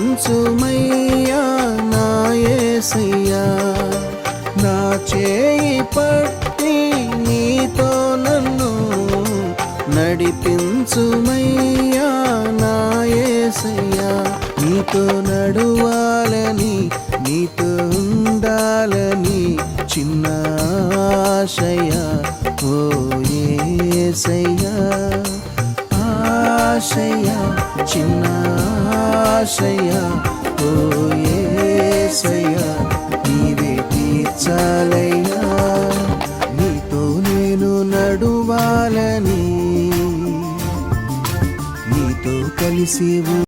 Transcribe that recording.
నడిపించుమయ్యా నా యేసయ్యా. నా చేయి పట్టి నీతో నన్ను నడిపించుమయ్యా నా యేసయ్యా. నీతో నడువాలని నీతో ఉండాలని చిన్న ఆశయ ఓ యేసయ్యా. ఆశయ చిన్న ఆశయ ఓ యేసయ్యా. నీవే తీర్చాలయ్యా నీతో నేను నడువాలని నీతో కలిసి